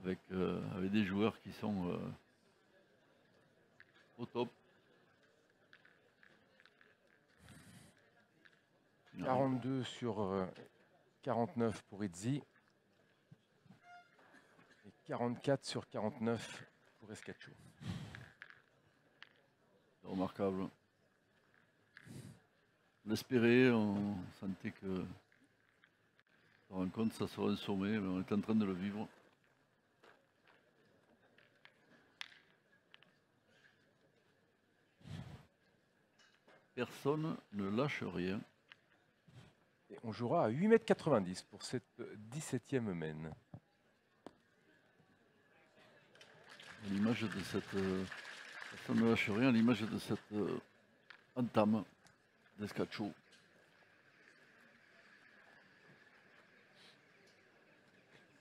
avec des joueurs qui sont au top. 42 sur 49 pour Izzi. Et 44 sur 49 pour Escacho. Remarquable. On l'espérait, on sentait que la rencontre, ça serait un sommet, mais on est en train de le vivre. Personne ne lâche rien. Et on jouera à 8,90 m pour cette 17e mène. À l'image de cette... personne ne lâche rien, à l'image de cette entame d'Escacho.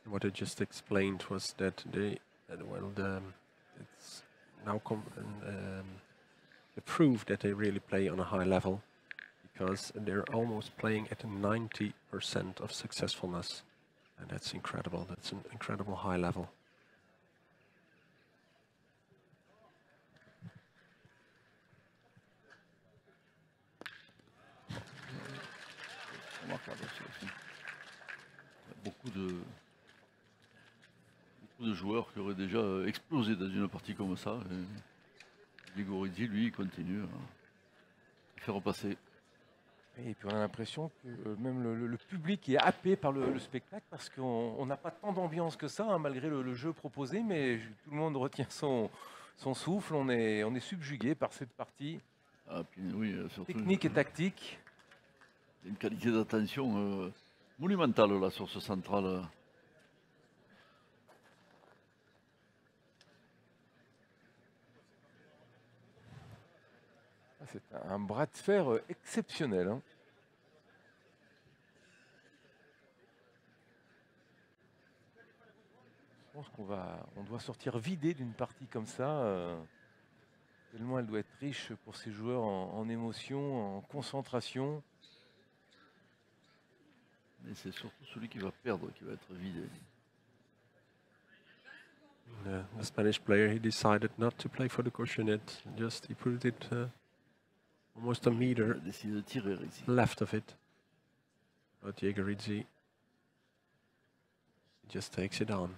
What I just explained was that it's now a proof that they really play on a high level, because they're almost playing at 90% of successfulness, and that's incredible. That's an incredible high level. Remarquable aussi. Il y a beaucoup de joueurs qui auraient déjà explosé dans une partie comme ça. Et Diego Rizzi, lui, il continue à faire repasser. Et puis on a l'impression que même le public est happé par le spectacle, parce qu'on n'a pas tant d'ambiance que ça, hein, malgré le jeu proposé, mais tout le monde retient son souffle. On est subjugué par cette partie Puis, oui, surtout, technique et tactique. Il y a une qualité d'attention monumentale là sur ce central. C'est un bras de fer exceptionnel, hein. Je pense qu'on doit sortir vidé d'une partie comme ça, tellement elle doit être riche pour ces joueurs en émotion, en concentration. Mais c'est surtout celui qui va perdre qui va être vidé. The Spanish player, he decided not to play for the cushionnette. Just he put it almost a meter Il a décidé de tirer ici. left of it. But Diego Rizzi just takes it on.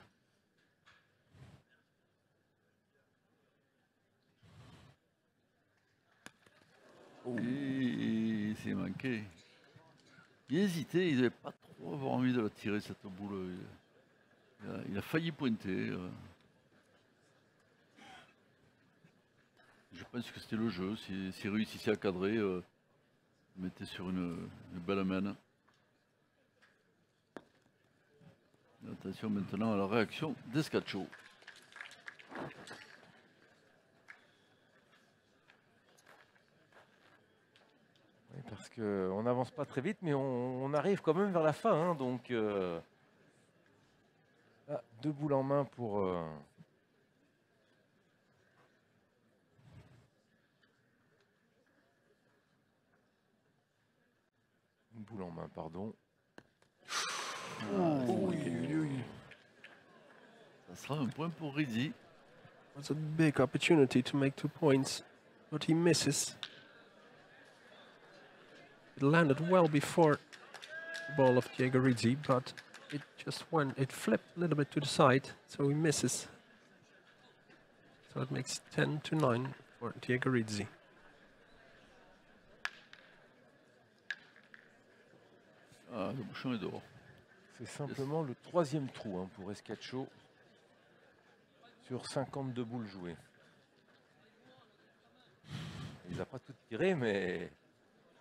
Et c'est manqué. Il hésitait, il n'avait pas trop avoir envie de la tirer cette boule. Il a failli pointer. Je pense que c'était le jeu. S'il réussissait à cadrer, il mettait sur une belle main. Attention maintenant à la réaction d'Escacho. Oui, parce qu'on n'avance pas très vite, mais on arrive quand même vers la fin, hein, donc là, 2 boules en main pour une boule en main, pardon. Ça sera un point pour Rizzi. It was a big opportunity to make 2 points, but he misses. It landed well before the ball of Diego Rizzi, but it flipped a little bit to the side, so he misses. So it makes 10-9 for Diego Rizzi. Ah, le bouchon est dehors. C'est simplement le 3e trou, hein, pour Escacho sur 52 boules jouées. Il n'a pas tout tiré, mais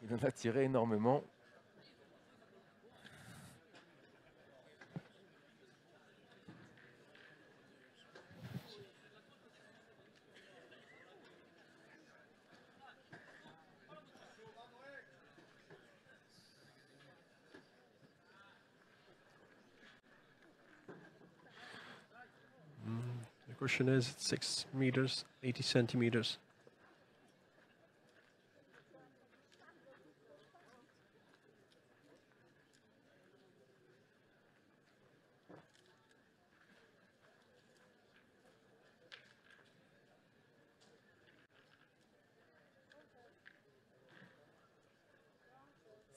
il en a tiré énormément. The question is 6 meters, 80 centimeters.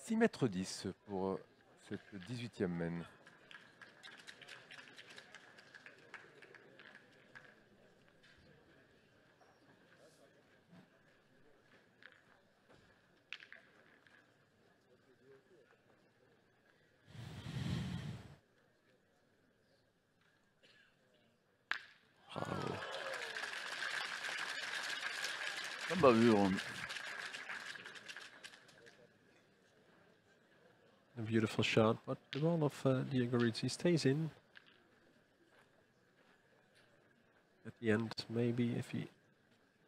6,10 m pour cette 18e main. Bravo. Ah bah oui, A beautiful shot, but the ball of Diego Rizzi stays in. At the end, maybe if he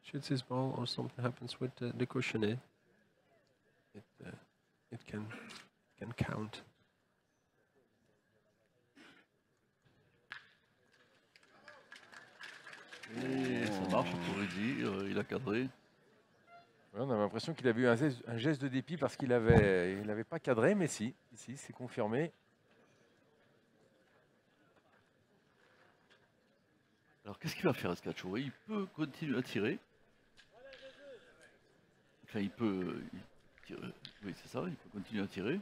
shoots his ball or something happens with the cushionet, it can count. et ça marche pour Rizzi, il a cadré. Ouais, on a l'impression qu'il avait eu un geste de dépit parce qu'il n'avait pas cadré, mais si, ici c'est confirmé. Alors qu'est-ce qu'il va faire Escacho? Il peut continuer à tirer. Enfin, il peut tirer. Oui, c'est ça, il peut continuer à tirer.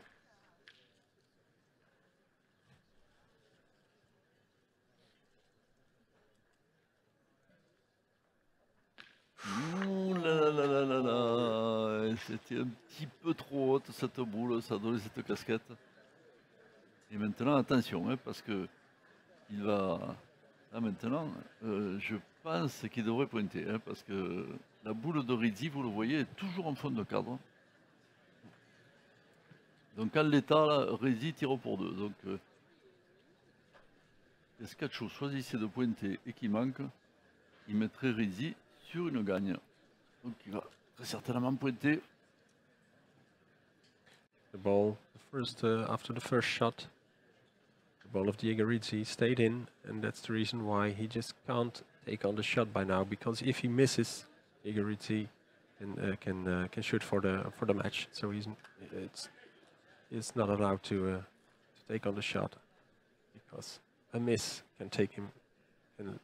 Ouh là là là là là, c'était un petit peu trop haute cette boule, ça a donné cette casquette. Et maintenant, attention, hein, parce que il va. Là maintenant, je pense qu'il devrait pointer, hein, parce que la boule de Rizzi, vous le voyez, est toujours en fond de cadre. Donc en l'état, là, Rizzi tire pour deux. Donc Escacho choisissait de pointer et qu'il manque, il mettrait Rizzi sur une gagne. Donc il va très certainement pointer. The ball, after the first shot, the ball of Diego Rizzi stayed in, and that's the reason why he just can't take on the shot by now. Because if he misses, Diego Rizzi can shoot for the match. So he's not allowed to take on the shot, because a miss can take him and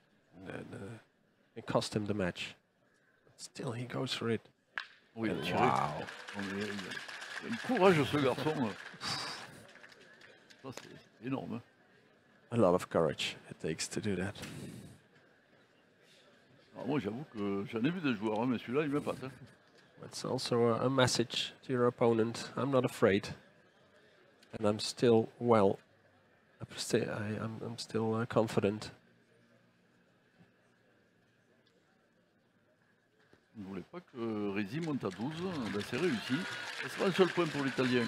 cost him the match. But still, he goes for it. Oui, And tiré. wow. Il a un courage ce garçon. Ça, c'est énorme. Hein. A lot of courage it takes to do that. Alors moi, j'avoue que j'en ai vu des joueurs, hein, mais celui-là, il m'épate. Hein. It's also a message to your opponent. I'm not afraid, and I'm still I'm still confident. Il ne voulait pas que Rizzi monte à 12. Ben, c'est réussi. Ce sera un seul point pour l'Italien.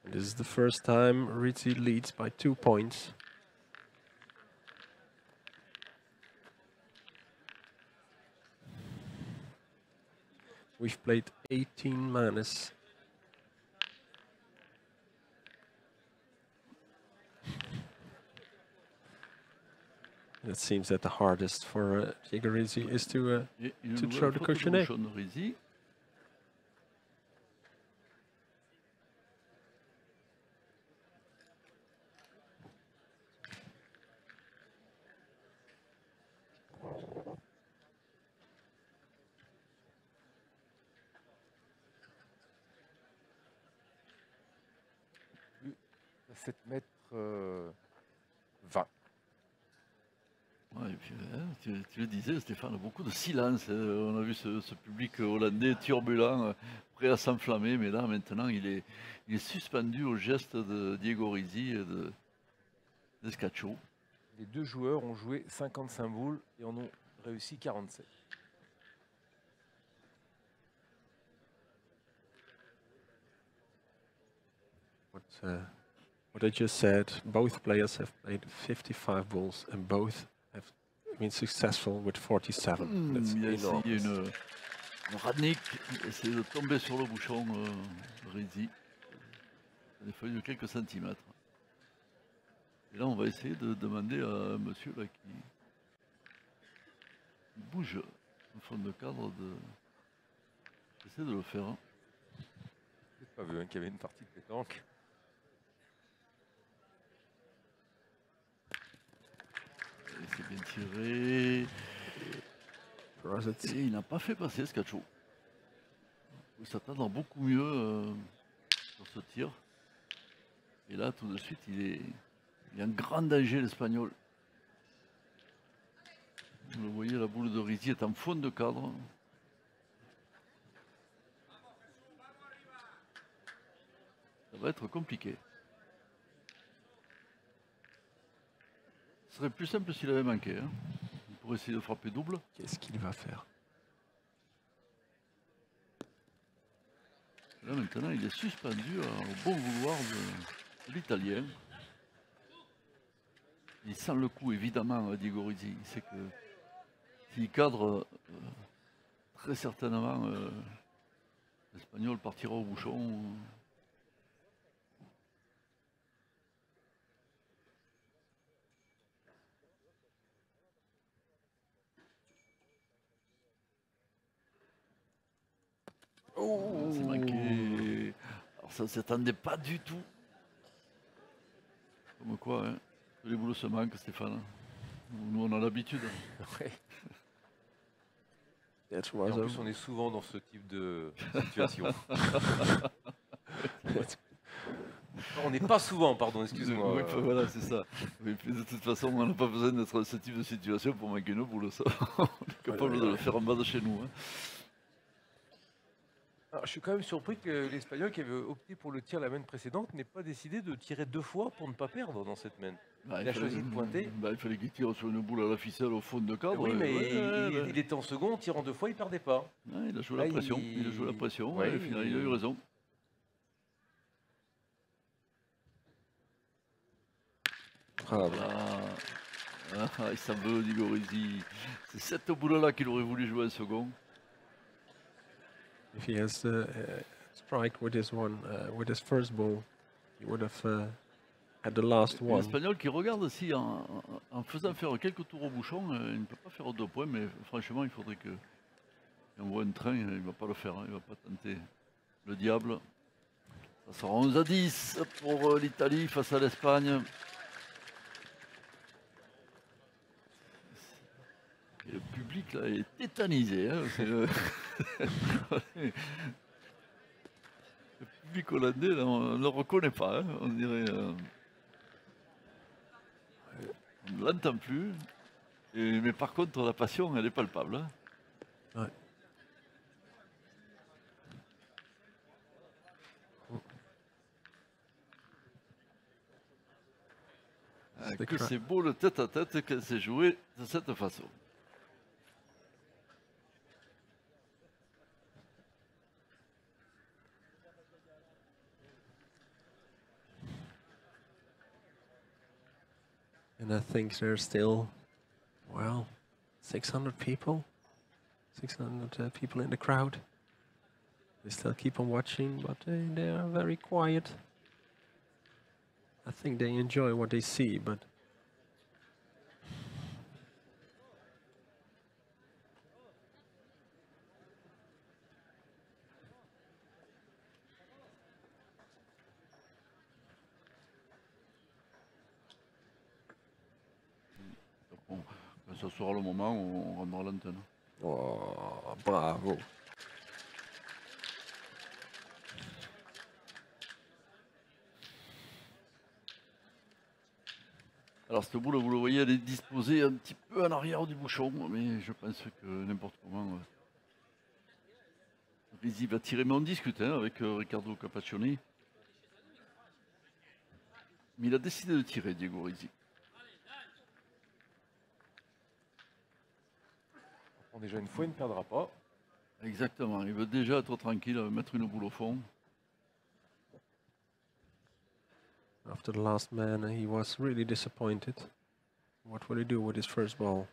And this is the first time Rizzi leads by 2 points. We've played 18 manas. It seems that the hardest for Diego Rizzi is to throw the cushionet. Rizzi. À 7 mètres 20. Ouais, et puis, hein, tu le disais, Stéphane, beaucoup de silence. On a vu ce public hollandais turbulent, prêt à s'enflammer, mais là, maintenant, il est suspendu au geste de Diego Rizzi et d'Escacho. Les deux joueurs ont joué 55 boules et en ont réussi 47. What I just said, both players have played 55 balls and both have been successful with 47. That's Il a essayé enormous. une Radnik, essayer de tomber sur le bouchon, Rizzi. Il a fallu de quelques centimètres. Et là, on va essayer de demander à un monsieur là, qui bouge au fond de cadre d'essayer de le faire. Hein. J'ai pas vu qu'il y avait une partie de pétanque. Bien tiré. Rosets. Et il n'a pas fait passer ce Cacho. Il faut s'attendre beaucoup mieux sur ce tir. Et là, tout de suite, il est en grand danger, l'Espagnol. Vous le voyez, la boule de Rizzi est en fond de cadre. Ça va être compliqué. Ce serait plus simple s'il avait manqué. Hein. Pour essayer de frapper double. Qu'est-ce qu'il va faire? Là maintenant il est suspendu au bon vouloir de l'Italien. Il sent le coup évidemment Diego Rizzi. Il sait que s'il cadre très certainement l'Espagnol partira au bouchon. Oh, c'est manqué. Alors ça ne s'attendait pas du tout. Comme quoi, hein, que les boulots se manquent, Stéphane. Nous, on a l'habitude. Ouais. That Et en was plus, on est souvent dans ce type de situation. On n'est pas souvent, pardon, excuse-moi. Oui, voilà, c'est ça. Oui, puis de toute façon, on n'a pas besoin d'être dans ce type de situation pour manquer nos boulots. Ça. On est capable de le faire en bas de chez nous. Hein. Alors, je suis quand même surpris que l'Espagnol qui avait opté pour le tir la main précédente n'ait pas décidé de tirer 2 fois pour ne pas perdre dans cette main. Bah, Il a choisi de pointer. Bah, il fallait qu'il tire sur une boule à la ficelle au fond de cadre. Oui, mais ouais, il était en second, tirant 2 fois, il perdait pas. ouais, il a joué Là, la pression. Il a joué la pression. Ouais, et au final, il a eu raison. Bravo. Voilà. Ah, il s'en veut, Diego Rizzi. C'est cette boule-là qu'il aurait voulu jouer en second. If he has strike with his first ball, he would have had the last one. L'Espagnol qui regarde si en faisant faire quelques tours au bouchon, il ne peut pas faire 2 points, mais franchement, il faudrait qu'il envoie un train, il ne va pas le faire, hein, il ne va pas tenter le diable. Ça sera 11-10 pour l'Italie face à l'Espagne. Et le public là est tétanisé. Hein, le public hollandais, là, on ne le reconnaît pas. Hein, on dirait. On ne l'entend plus. Mais par contre, la passion, elle est palpable. Hein. Ouais. Que c'est beau le tête-à-tête qu'elle s'est joué de cette façon. And I think there's still, well, 600 people, 600 people in the crowd. They still keep on watching, but they are very quiet. I think they enjoy what they see, but Bon, quand ça sera le moment où on rendra l'antenne. oh, bravo. Alors cette boule, vous le voyez, elle est disposée un petit peu en arrière du bouchon, mais je pense que n'importe comment, Rizzi va tirer, mais on discute hein, avec Riccardo Capaccioni. Mais il a décidé de tirer, Diego Rizzi. On déjà une fois, il ne perdra pas. Exactement, il veut déjà être tranquille, mettre une boule au fond. After the last man, he was really disappointed. What will he do with his first ball?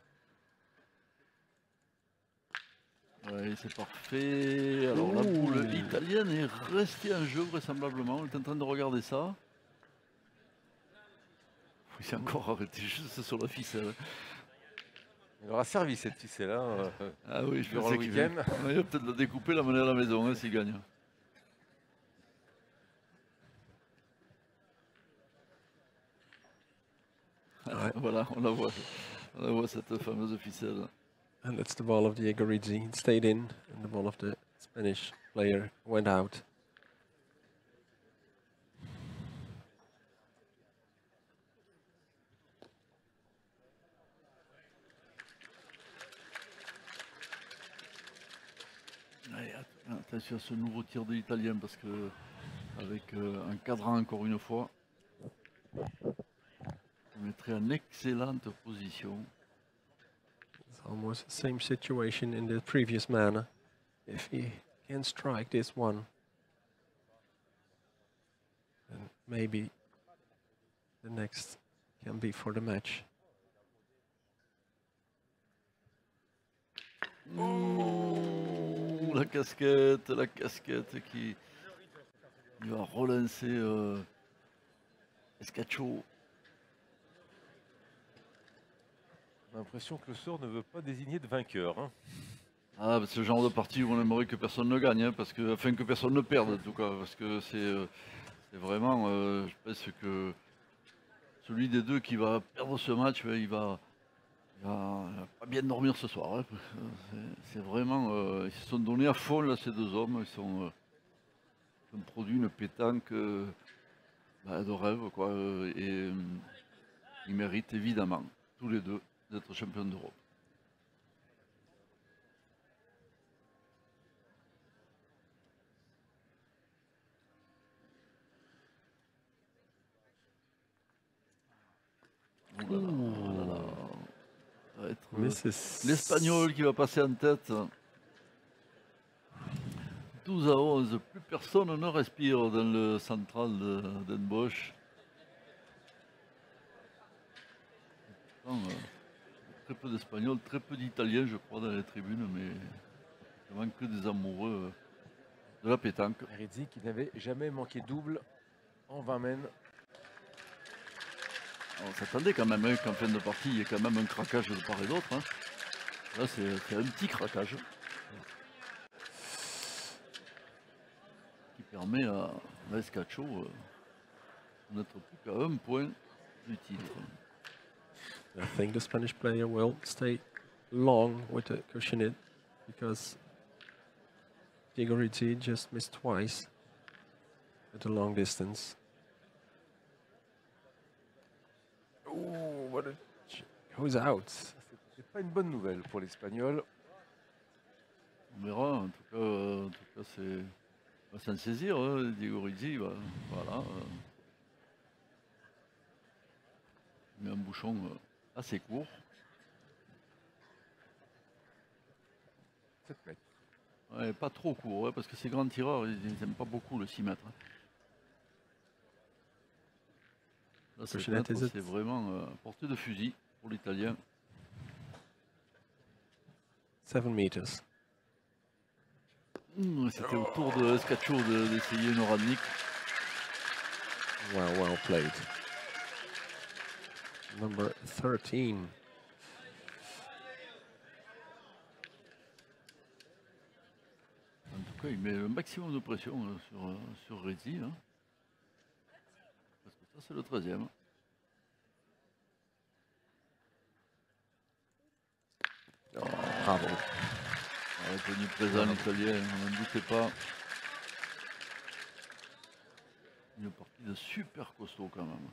Ouais, c'est parfait. Alors la boule italienne est restée en jeu vraisemblablement. On est en train de regarder ça. Il s'est encore arrêté juste sur la ficelle. Il aura servi cette ficelle-là. Ah oui, je durant pensais le qu'il week-end. il va peut-être la découper, la mener à la maison hein, s'il gagne. Ouais. Voilà, on la voit. On voit cette fameuse ficelle. And that's the ball of Diego Rizzi. It stayed in, and the ball of the Spanish player went out. Allez, attention à ce nouveau tir de l'Italien parce que avec un cadran encore une fois, on mettrait en excellente position. It's almost the same situation in the previous man. If he can strike this one, then maybe the next can be for the match. La casquette qui va relancer Escacho. J'ai l'impression que le sort ne veut pas désigner de vainqueur. Hein. Ah, c'est ce genre de partie où on aimerait que personne ne gagne, hein, parce que, afin que personne ne perde en tout cas, parce que c'est vraiment, je pense que celui des deux qui va perdre ce match, il va pas bien dormir ce soir. Hein. C'est vraiment, ils se sont donnés à fond là, ces deux hommes, ils ont produit une pétanque de rêve, quoi, et ils méritent évidemment tous les deux d'être champions d'Europe. Oh là là, oh là là. Ça va être l'Espagnol qui va passer en tête. 12-11, plus personne ne respire dans le central d'Den Bosch. Très peu d'Espagnols, très peu d'Italiens, je crois, dans les tribunes, mais vraiment que des amoureux de la pétanque. Rizzi qui n'avait jamais manqué double en 20 mènes. On s'attendait quand même qu'en fin de partie, il y ait quand même un craquage de part et d'autre. Hein. Là, c'est un petit craquage qui permet à Escacho de n'être plus qu'à un point du titre. I think the Spanish player will stay long with the cushioned because Diego Rizzi just missed twice at the long distance. Oh, what a... Goes out. C'est pas une bonne nouvelle pour l'Espagnol. On verra, en tout cas c'est va s'en saisir, hein, Diego Rizzi, voilà. Il met un bouchon assez court. 7 mètres. Ouais, pas trop court, hein, parce que ces grands tireurs, ils n'aiment pas beaucoup le 6 mètres. Là, 7 mètres, c'est vraiment portée de fusil pour l'Italien. 7 meters. C'était au tour de Escacho d'essayer une Oradnik. Well played. Number 13. En tout cas, il met un maximum de pression sur Rizzi. Hein. Parce que ça, c'est le 13e. Oh, bravo. Tenu présent l'Italien, on n'en doutait pas. Une partie de super costaud quand même.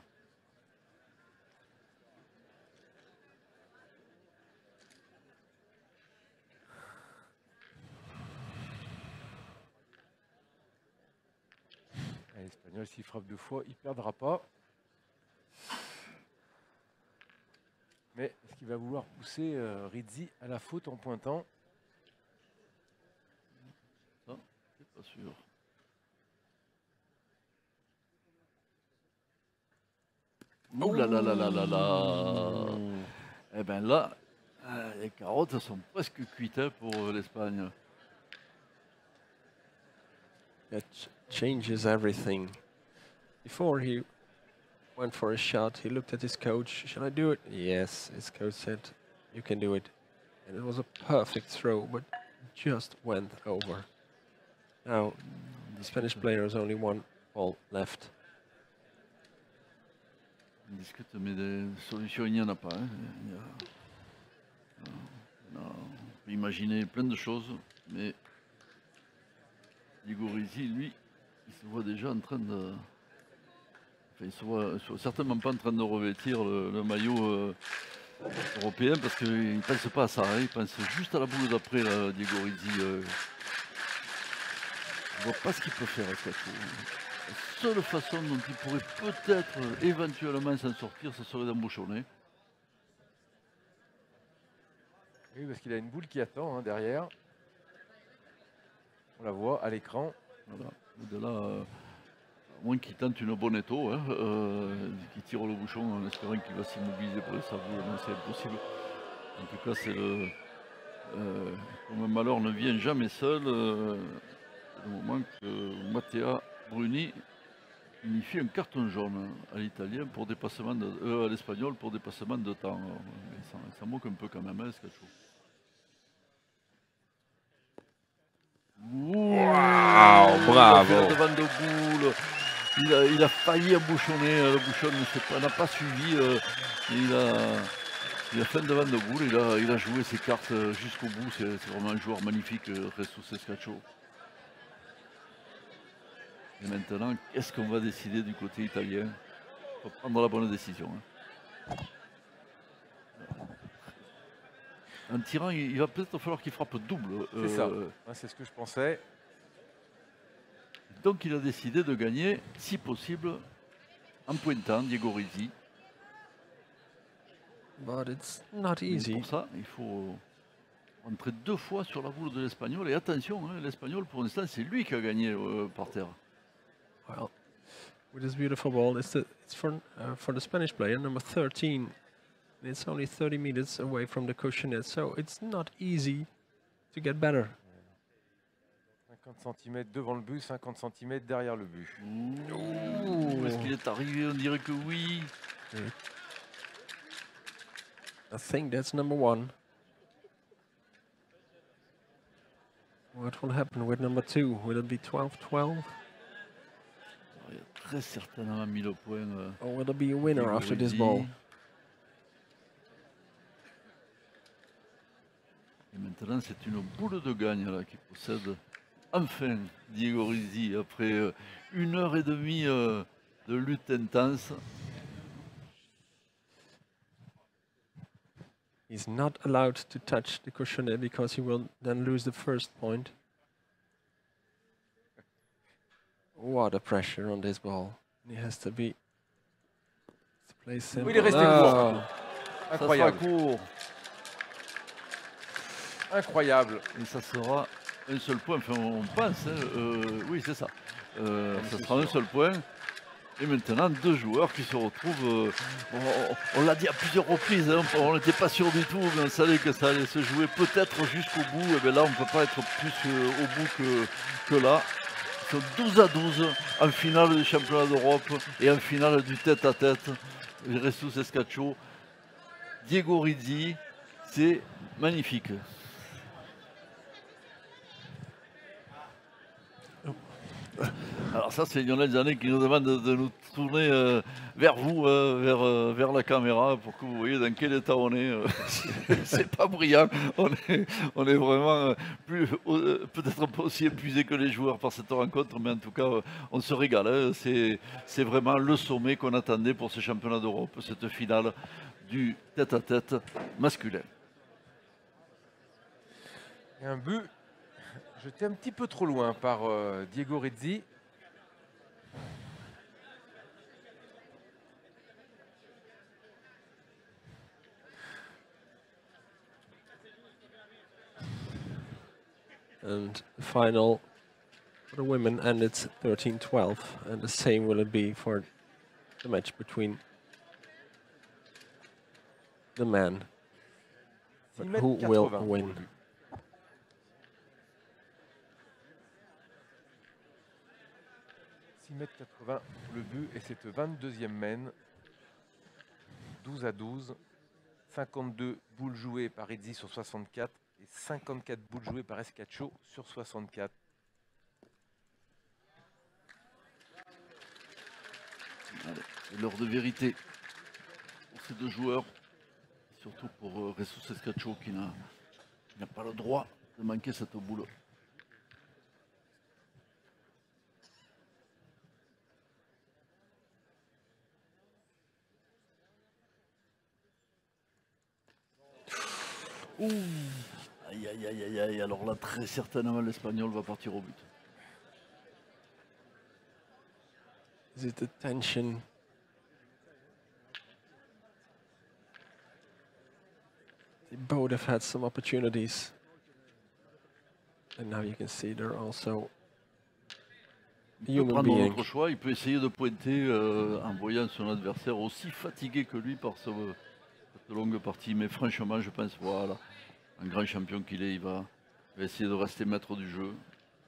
L'Espagnol, s'il frappe 2 fois, il ne perdra pas. Mais est-ce qu'il va vouloir pousser Rizzi à la faute en pointant? Ça, c'est pas sûr. Ouh là là là là là là. Eh bien là, les carottes sont presque cuites pour l'Espagne. That changes everything. Before he went for a shot, he looked at his coach. Shall I do it? Yes, his coach said, you can do it. And it was a perfect throw, but just went over. Now, the Spanish player has only one ball left. On discute, mais des solutions, il n'y en a pas. Hein. On peut imaginer plein de choses, mais Diego Rizzi, lui, il se voit déjà en train de... Enfin, il se voit certainement pas en train de revêtir le maillot européen parce qu'il ne pense pas à ça, hein, il pense juste à la boule d'après, Diego Rizzi. Je vois pas ce qu'il peut faire avec Cacho. La seule façon dont il pourrait peut-être éventuellement s'en sortir, ce serait d'embouchonner. Oui, parce qu'il a une boule qui attend derrière. On la voit à l'écran. Voilà. De là, à moins qu'il tente une Bonetto, hein, qui tire le bouchon en espérant qu'il va s'immobiliser pour le savoir, non, c'est impossible. En tout cas, c'est le. Comme un malheur ne vient jamais seul, c'est le moment que Mattea Bruni unifie un carton jaune à l'italien pour dépassement de, à l'espagnol pour dépassement de temps. Alors, ça moque un peu quand même, hein, ce Cacho. Wow, bravo. Il a fait la devant de boule. Il a failli embouchonner. Le bouchon n'a pas suivi. Il a fait le devant de boule. Il a joué ses cartes jusqu'au bout. C'est vraiment un joueur magnifique, Jesus Escacho. Et maintenant, qu'est-ce qu'on va décider du côté italien? Il faut prendre la bonne décision. Hein. En tirant, il va peut-être falloir qu'il frappe double. C'est ça. C'est ce que je pensais. Donc il a décidé de gagner, si possible, en pointant Diego Rizzi. But it's not easy. Pour ça, il faut rentrer 2 fois sur la boule de l'Espagnol. Et attention, hein, l'Espagnol, pour l'instant, c'est lui qui a gagné par terre. Well, with this beautiful ball, it's for the Spanish player, number 13. It's only 30 meters away from the cochonnet, so it's not easy to get better. 50 cm devant le but, 50 cm derrière le but. Est-ce qu'il est arrivé? On dirait que oui. I think that's number 1. What will happen with number 2? Will it be 12-12? Il a très certainement mis le point. Or will there be a winner after this ball? Et maintenant, c'est une boule de gagne là, qui possède enfin Diego Rizzi après 1h30 de lutte intense. He's not allowed to touch the cochonnet because he will then lose the first point. What a pressure on this ball. He has to be... play simple. Oui, il est resté court. Incroyable. Ça sera court. Incroyable. Et ça sera un seul point, enfin on pense, hein, oui c'est ça. Ça sera un seul point. Et maintenant 2 joueurs qui se retrouvent, on l'a dit à plusieurs reprises, hein, on n'était pas sûr du tout, mais on savait que ça allait se jouer peut-être jusqu'au bout. Et bien là on ne peut pas être plus au bout que là. Ils sont 12-12 en finale du championnat d'Europe et en finale du tête-à-tête. Jesus Escacho, Diego Rizzi, c'est magnifique. Alors ça c'est Lionel Janet qui nous demande de nous tourner vers vous, vers la caméra pour que vous voyez dans quel état on est. C'est pas brillant, on est vraiment peut-être pas aussi épuisé que les joueurs par cette rencontre, mais en tout cas on se régale. Hein. C'est vraiment le sommet qu'on attendait pour ces championnats d'Europe, cette finale du tête-à-tête masculin. Et un but jeté un petit peu trop loin par Diego Rizzi. And the final for the women ended 13-12, and the same will it be for the match between the men. But who will win? 6,80 m le but et cette 22e mène. 12-12. 52 boules jouées par Rizzi sur 64 et 54 boules jouées par Escacho sur 64. C'est l'heure de vérité pour ces 2 joueurs qui surtout pour Jesus Escacho qui n'a pas le droit de manquer cette boule. Ouh. Aïe aïe aïe aïe aïe, alors là très certainement l'Espagnol va partir au but. Is it the tension? They both have had some opportunities. And now you can see they're also Il peut human prendre un being. autre choix, il peut essayer de pointer en voyant son adversaire aussi fatigué que lui par cette longue partie. Mais franchement, je pense, voilà, un grand champion qu'il est, il va essayer de rester maître du jeu.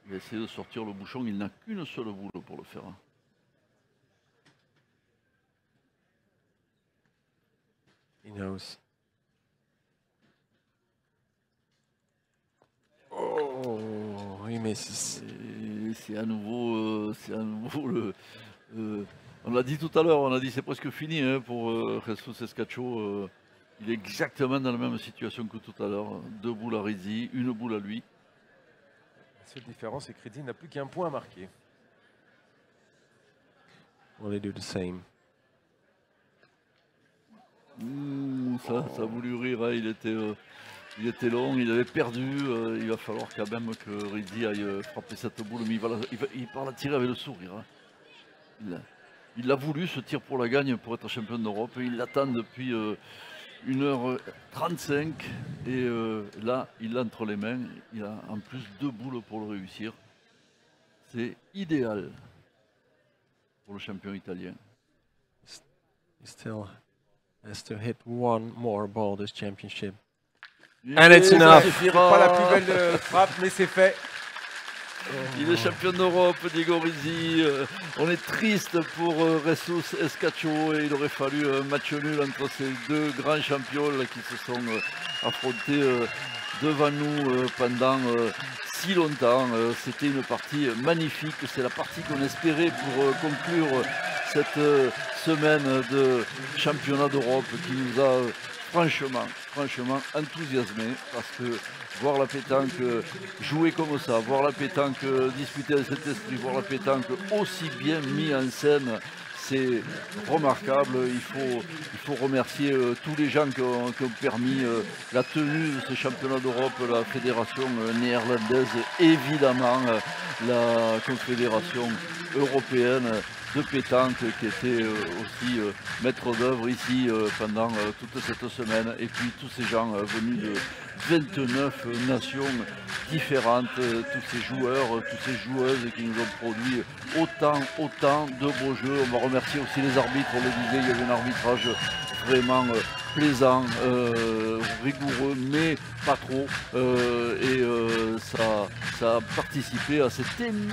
Il va essayer de sortir le bouchon. Il n'a qu'une seule boule pour le faire. He knows. Oh, he misses. Et c'est à nouveau le. On l'a dit tout à l'heure, on a dit c'est presque fini hein, pour Jesus Escacho. Il est exactement dans la même situation que tout à l'heure. 2 boules à Rizzi, 1 boule à lui. La seule différence, c'est que Rizzi n'a plus qu'un point à marquer. Will they do the same? Ça a voulu rire, hein. Il était long, il avait perdu. Il va falloir quand même que Rizzi aille frapper cette boule, mais il part la tirer avec le sourire. Hein. Il a voulu ce tir pour la gagne pour être champion d'Europe. Il l'attend depuis 1h35 et là, il l'a entre les mains. Il a en plus 2 boules pour le réussir. C'est idéal pour le champion italien. He still has to hit one more ball this championship. And it's enough. Pas la plus belle frappe, mais c'est fait. Il est champion d'Europe, Diego Rizzi. On est triste pour Jesus Escacho et il aurait fallu un match nul entre ces 2 grands champions là, qui se sont affrontés devant nous pendant si longtemps. C'était une partie magnifique. C'est la partie qu'on espérait pour conclure cette semaine de championnat d'Europe qui nous a franchement enthousiasmé parce que voir la pétanque jouer comme ça, voir la pétanque disputer avec cet esprit, voir la pétanque aussi bien mis en scène, c'est remarquable. Il faut remercier tous les gens qui ont permis la tenue de ce championnat d'Europe, la fédération néerlandaise, évidemment la confédération européenne de pétanque qui était aussi maître d'œuvre ici pendant toute cette semaine, et puis tous ces gens venus de 29 nations différentes, tous ces joueurs, toutes ces joueuses qui nous ont produit autant de beaux jeux. On va remercier aussi les arbitres, on le disait, il y avait un arbitrage vraiment plaisant, rigoureux, mais pas trop, et ça a participé à cet énorme